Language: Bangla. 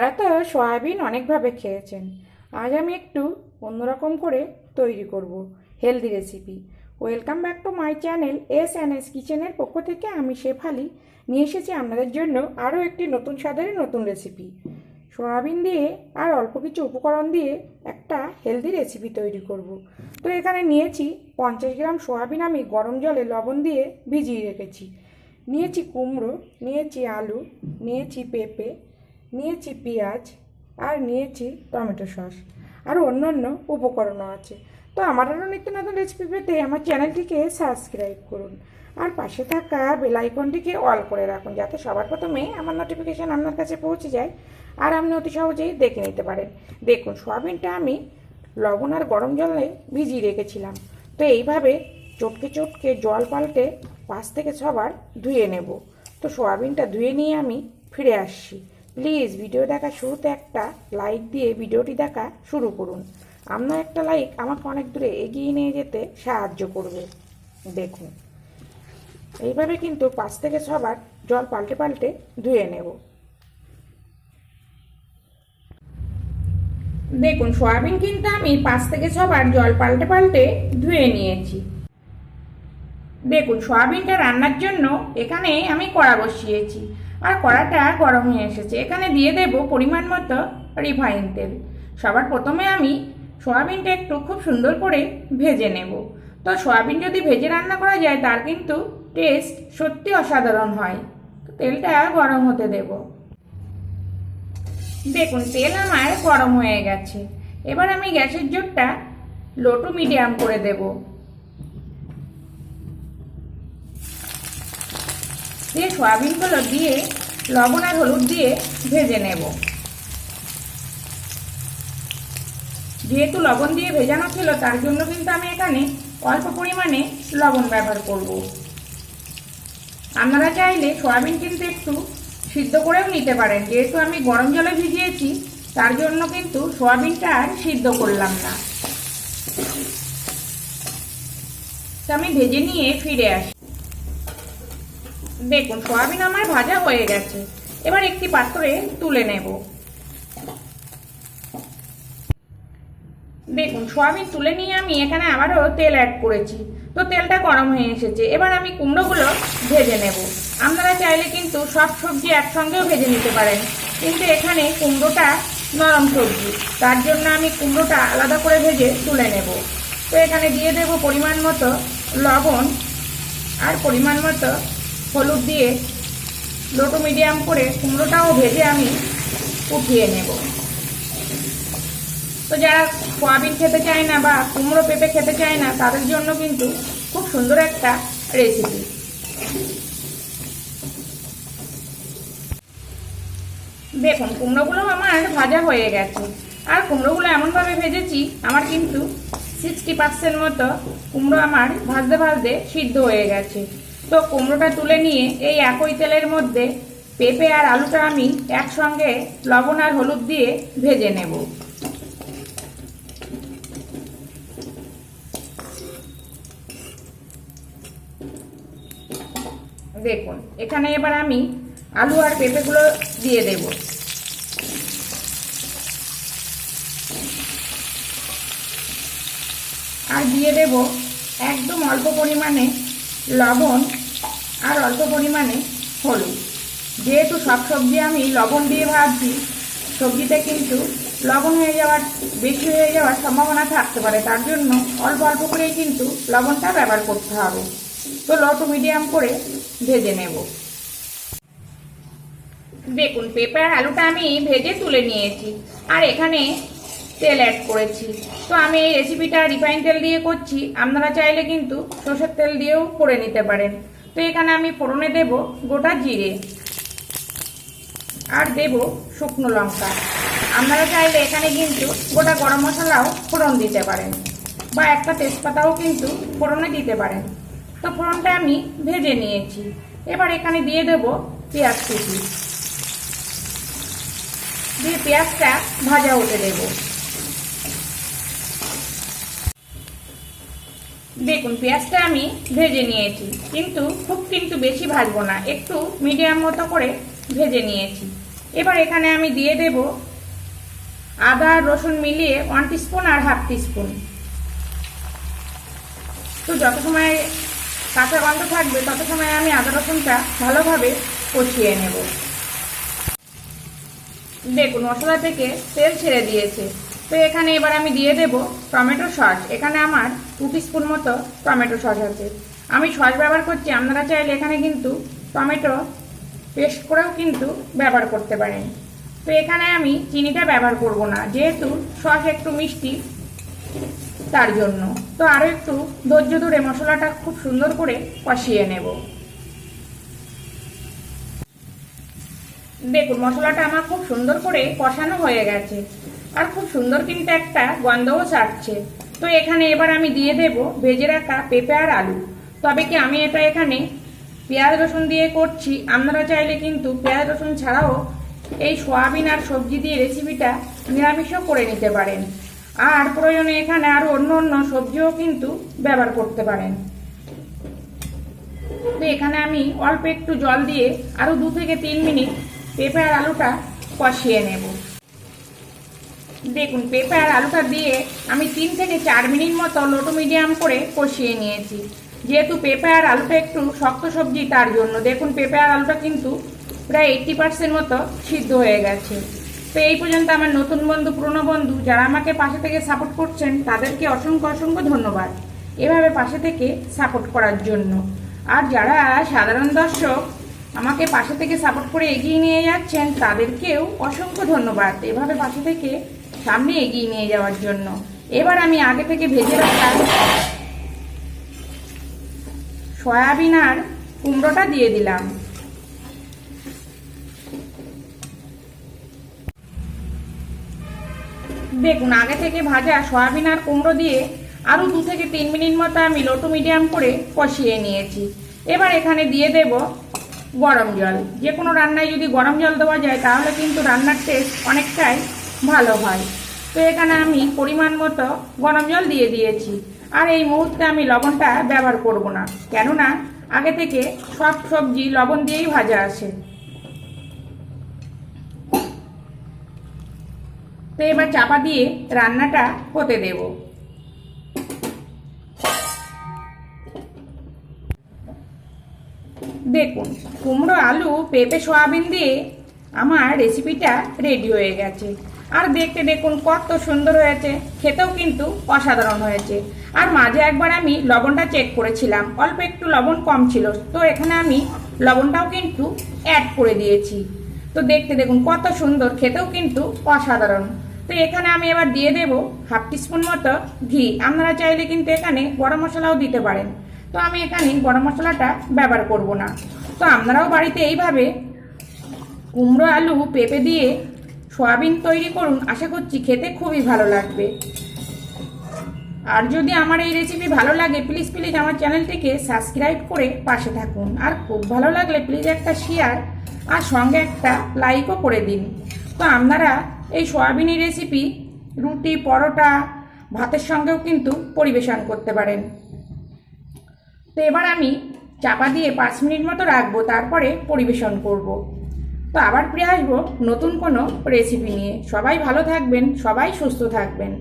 আপনারা তো সয়াবিন অনেকভাবে খেয়েছেন। আজ আমি একটু অন্যরকম করে তৈরি করব healthy recipe. Welcome back to my channel S কিচেনের পক্ষ থেকে আমি শেফালি নিয়ে এসেছি আপনাদের জন্য আরও একটি নতুন স্বাদের নতুন রেসিপি। সয়াবিন দিয়ে আর অল্প কিছু উপকরণ দিয়ে একটা হেলদি রেসিপি তৈরি করব। তো এখানে নিয়েছি 50 গ্রাম সয়াবিন, আমি গরম জলে লবণ দিয়ে ভিজিয়ে রেখেছি। নিয়েছি কুমড়ো, নিয়েছি আলু, নিয়েছি পেঁপে, নিয়েছি পেঁয়াজ, আর নিয়েছি টমেটো সস, আর অন্য উপকরণও আছে। তো আমার আরও নিত্য নতুন রেসিপি পেতে আমার চ্যানেলটিকে সাবস্ক্রাইব করুন আর পাশে থাকা বেল আইকনটিকে অল করে রাখুন, যাতে সবার প্রথমে আমার নোটিফিকেশান আপনার কাছে পৌঁছে যায় আর আপনি অতি সহজেই দেখে নিতে পারেন। দেখুন, সয়াবিনটা আমি লবণ আর গরম জলে ভিজিয়ে রেখেছিলাম। তো এইভাবে চটকে চটকে জল পাল্টে 5 থেকে 6 বার ধুয়ে নেব। তো সয়াবিনটা ধুয়ে নিয়ে আমি ফিরে আসছি। প্লিজ ভিডিও দেখা শুরুতে একটা লাইক দিয়ে ভিডিওটি দেখা শুরু করুন। আপনার একটা লাইক আমাকে অনেক দূরে এগিয়ে নিয়ে যেতে সাহায্য করবে। দেখুন, এইভাবে কিন্তু 5 থেকে 6 বার জল পাল্টে পাল্টে ধুয়ে নেব। দেখুন, সয়াবিন কিন্তু আমি 5 থেকে 6 বার জল পাল্টে পাল্টে ধুয়ে নিয়েছি। দেখুন, সয়াবিনটা রান্নার জন্য এখানে আমি কড়া বসিয়েছি আর কড়াটা গরম হয়ে এসেছে। এখানে দিয়ে দেব পরিমাণ মতো রিফাইন তেল। সবার প্রথমে আমি সয়াবিনটা একটু খুব সুন্দর করে ভেজে নেব। তো সয়াবিন যদি ভেজে রান্না করা যায় তার কিন্তু টেস্ট সত্যি অসাধারণ হয়। তো তেলটা গরম হতে দেব। দেখুন, তেল আমার গরম হয়ে গেছে। এবার আমি গ্যাসের জোরটা লো টু মিডিয়াম করে দেব। দিয়ে সয়াবিনগুলো দিয়ে লবণ আর হলুদ দিয়ে ভেজে নেব। যেহেতু লবণ দিয়ে ভেজানো ছিল তার জন্য কিন্তু আমি এখানে অল্প পরিমাণে লবণ ব্যবহার করব। আপনারা চাইলে সয়াবিন কিন্তু একটু সিদ্ধ করেও নিতে পারেন। যেহেতু আমি গরম জলে ভিজিয়েছি তার জন্য কিন্তু সয়াবিনটা আর সিদ্ধ করলাম না। তো আমি ভেজে নিয়ে ফিরে আসি। দেখুন, সয়াবিন আমার ভাজা হয়ে গেছে। এবার একটি পাত্রে তুলে নেব। দেখুন, সয়াবিন তুলে নিয়ে আমি এখানে আবারও তেল অ্যাড করেছি। তো তেলটা গরম হয়ে এসেছে। এবার আমি কুমড়োগুলো ভেজে নেব। আপনারা চাইলে কিন্তু সব সবজি একসঙ্গেও ভেজে নিতে পারেন, কিন্তু এখানে কুমড়োটা নরম সবজি, তার জন্য আমি কুমড়োটা আলাদা করে ভেজে তুলে নেব। তো এখানে দিয়ে দেব পরিমাণ মতো লবণ আর পরিমাণ মতো হলুদ দিয়ে লো টু মিডিয়াম করে কুমড়োটাও ভেজে আমি উঠিয়ে নেব। তো যারা সয়াবিন খেতে চায় না বা কুমড়ো পেঁপে খেতে চায় না তাদের জন্য কিন্তু খুব সুন্দর একটা রেসিপি। দেখুন, কুমড়োগুলো আমার ভাজা হয়ে গেছে। আর কুমড়োগুলো এমনভাবে ভেজেছি আমার কিন্তু 60% মতো কুমড়ো আমার ভাজতে ভাজতে সিদ্ধ হয়ে গেছে। তো কুমড়োটা তুলে নিয়ে এই একই তেলের মধ্যে পেঁপে আর আলুটা আমি একসঙ্গে লবণ আর হলুদ দিয়ে ভেজে নেব। দেখুন, এখানে এবার আমি আলু আর পেঁপেগুলো দিয়ে দেব। আর দিয়ে দেব একদম অল্প পরিমাণে লবণ আর অল্প পরিমাণে হলুদ। যেহেতু সব সবজি আমি লবণ দিয়ে ভাজছি, সবজিতে কিন্তু লবণ বেশি হয়ে যাওয়ার সম্ভাবনা থাকতে পারে, তার জন্য অল্প অল্প করেই কিন্তু লবণটা ব্যবহার করতে হবে। তো লো টু মিডিয়াম করে ভেজে নেব। দেখুন, পেঁপে আর আলুটা আমি ভেজে তুলে নিয়েছি আর এখানে তেল অ্যাড করেছি। তো আমি এই রেসিপিটা রিফাইন তেল দিয়ে করছি, আপনারা চাইলে কিন্তু সরষের তেল দিয়েও করে নিতে পারেন। তো এখানে আমি ফোড়নে দেব গোটা জিরে আর দেব শুকনো লঙ্কা। আপনারা চাইলে এখানে কিন্তু গোটা গরম মশলাও ফোড়ন দিতে পারেন বা একটা তেজপাতাও কিন্তু ফোড়নে দিতে পারেন। তো ফোড়নটা আমি ভেজে নিয়েছি। এবার এখানে দিয়ে দেব পেঁয়াজ কুচি, দিয়ে পেঁয়াজটা ভাজা হতে দেব। দেখুন, পেঁয়াজটা আমি ভেজে নিয়েছি, কিন্তু খুব বেশি ভাজবো না, একটু মিডিয়াম মতো করে ভেজে নিয়েছি। এবার এখানে আমি দিয়ে দেব আদা আর রসুন মিলিয়ে 1 টিস্পুন আর হাফ টিস্পুন। তো যত সময় কাঁচা গন্ধ থাকবে তত সময় আমি আদা রসুনটা ভালোভাবে কষিয়ে নেব। দেখুন মশলা থেকে তেল ছেড়ে দিয়েছে। তো এখানে এবার আমি দিয়ে দেব টমেটো সস। এখানে আমার 2 টিস্পুন মতো টমেটো সস আছে। আমি সস ব্যবহার করছি, আপনারা চাইলে এখানে কিন্তু টমেটো পেস্ট করেও কিন্তু ব্যবহার করতে পারেন। তো এখানে আমি চিনিটা ব্যবহার করব না, যেহেতু সস একটু মিষ্টি তার জন্য। তো আরও একটু ধৈর্য ধরে মশলাটা খুব সুন্দর করে কষিয়ে নেব। দেখুন মশলাটা আমার খুব সুন্দর করে কষানো হয়ে গেছে, আর খুব সুন্দর কিন্তু একটা গন্ধও ছাড়ছে। তো এখানে এবার আমি দিয়ে দেব ভেজে রাখা পেঁপে আর আলু। তবে কি আমি এটা এখানে পেঁয়াজ রসুন দিয়ে করছি, আপনারা চাইলে কিন্তু পেঁয়াজ রসুন ছাড়াও এই সয়াবিন আর সবজি দিয়ে রেসিপিটা নিরামিষও করে নিতে পারেন, আর প্রয়োজনে এখানে আরও অন্য অন্য সবজিও কিন্তু ব্যবহার করতে পারেন। তো এখানে আমি অল্প একটু জল দিয়ে আরও 2 থেকে 3 মিনিট পেঁপে আর আলুটা কষিয়ে নেব। দেখুন পেঁপে আর আলুটা দিয়ে আমি 3 থেকে 4 মিনিট মতো লো টু মিডিয়াম করে কষিয়ে নিয়েছি, যেহেতু পেঁপে আর আলুটা একটু শক্ত সবজি তার জন্য। দেখুন পেঁপে আর আলুটা কিন্তু প্রায় 80% মতো সিদ্ধ হয়ে গেছে। তো এই পর্যন্ত আমার নতুন বন্ধু পুরনো বন্ধু যারা আমাকে পাশে থেকে সাপোর্ট করছেন তাদেরকে অসংখ্য অসংখ্য ধন্যবাদ এভাবে পাশে থেকে সাপোর্ট করার জন্য। আর যারা সাধারণ দর্শক আমাকে পাশে থেকে সাপোর্ট করে এগিয়ে নিয়ে যাচ্ছেন তাদেরকেও অসংখ্য ধন্যবাদ এভাবে পাশে থেকে সামনে এগিয়ে নিয়ে যাওয়ার জন্য। এবার আমি আগে থেকে ভেজে রাখা সয়াবিন আর কুমড়োটা দিয়ে দিলাম। দেখুন আগে থেকে ভাজা সয়াবিন আর কুমড়ো দিয়ে আরও 2 থেকে 3 মিনিট মতো আমি লো টু মিডিয়াম করে কষিয়ে নিয়েছি। এবার এখানে দিয়ে দেব গরম জল। যে কোনো রান্নায় যদি গরম জল দেওয়া যায় তাহলে কিন্তু রান্নার টেস্ট অনেকটাই ভালো হয়। তো এখানে আমি পরিমাণ মতো গরম জল দিয়ে দিয়েছি, আর এই মুহূর্তে আমি লবণটা ব্যবহার করব না, কেননা আগে থেকে সব সবজি লবণ দিয়েই ভাজা আছে। তো এবার চাপা দিয়ে রান্নাটা হতে দেব। দেখুন কুমড়ো আলু পেঁপে সয়াবিন দিয়ে আমার রেসিপিটা রেডি হয়ে গেছে, আর দেখতে দেখুন কত সুন্দর হয়েছে, খেতেও কিন্তু অসাধারণ হয়েছে। আর মাঝে একবার আমি লবণটা চেক করেছিলাম, অল্প একটু লবণ কম ছিল, তো এখানে আমি লবণটাও কিন্তু অ্যাড করে দিয়েছি। তো দেখতে দেখুন কত সুন্দর, খেতেও কিন্তু অসাধারণ। তো এখানে আমি এবার দিয়ে দেব হাফ টিস্পুন মতো ঘি। আপনারা চাইলে কিন্তু এখানে গরম মশলাও দিতে পারেন, তো আমি এখানে গরম মশলাটা ব্যবহার করব না। তো আপনারাও বাড়িতে এইভাবে কুমড়ো আলু পেঁপে দিয়ে সয়াবিন তৈরি করুন, আশা করছি খেতে খুবই ভালো লাগবে। আর যদি আমার এই রেসিপি ভালো লাগে প্লিজ প্লিজ আমার চ্যানেলটিকে সাবস্ক্রাইব করে পাশে থাকুন, আর খুব ভালো লাগলে প্লিজ একটা শেয়ার আর সঙ্গে একটা লাইকও করে দিন। তো আপনারা এই সয়াবিনের রেসিপি রুটি পরোটা ভাতের সঙ্গেও কিন্তু পরিবেশন করতে পারেন। তো এবার আমি চাপা দিয়ে 5 মিনিট মতো রাখবো, তারপরে পরিবেশন করব। তো আবার ফিরে আসবো নতুন কোনো রেসিপি নিয়ে। সবাই ভালো থাকবেন, সবাই সুস্থ থাকবেন।